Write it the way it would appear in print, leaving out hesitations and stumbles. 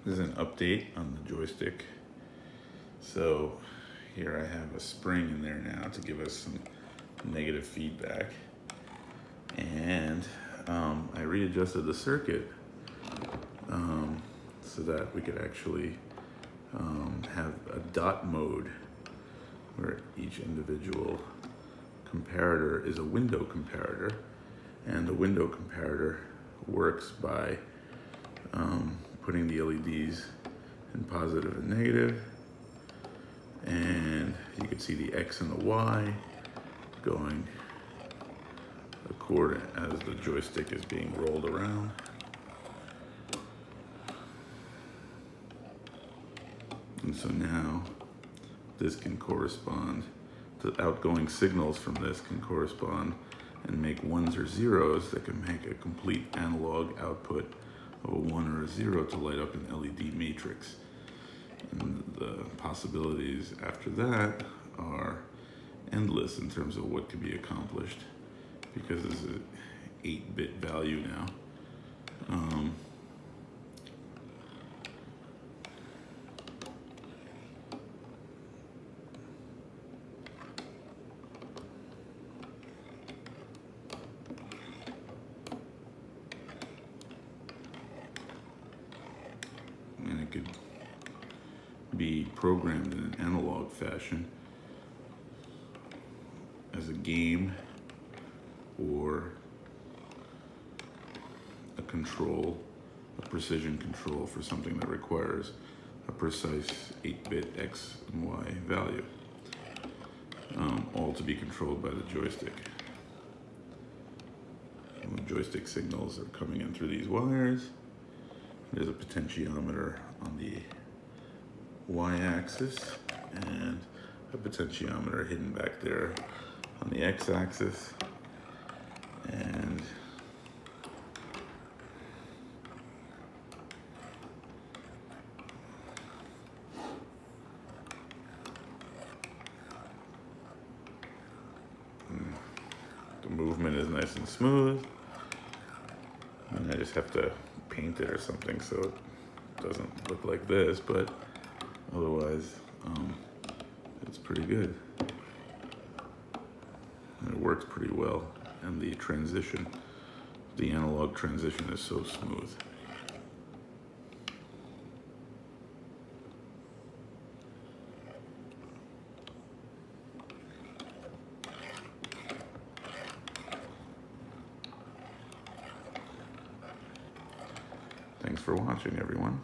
This is an update on the joystick. So here I have a spring in there now to give us some negative feedback. And I readjusted the circuit so that we could actually have a dot mode where each individual comparator is a window comparator, and the window comparator works by putting the LEDs in positive and negative, and you can see the X and the Y going according as the joystick is being rolled around. And so now this can correspond, the outgoing signals from this can correspond and make ones or zeros that can make a complete analog output of a 1 or a 0 to light up an LED matrix. And the possibilities after that are endless in terms of what can be accomplished, because it's an 8-bit value now. And it could be programmed in an analog fashion as a game or a control, a precision control for something that requires a precise 8-bit X and Y value, all to be controlled by the joystick. And the joystick signals are coming in through these wires. There's a potentiometer on the y-axis and a potentiometer hidden back there on the x-axis. And the movement is nice and smooth. And I just have to paint it or something so it doesn't look like this, but otherwise it's pretty good. And it works pretty well, and the transition, the analog transition is so smooth. Thanks for watching, everyone.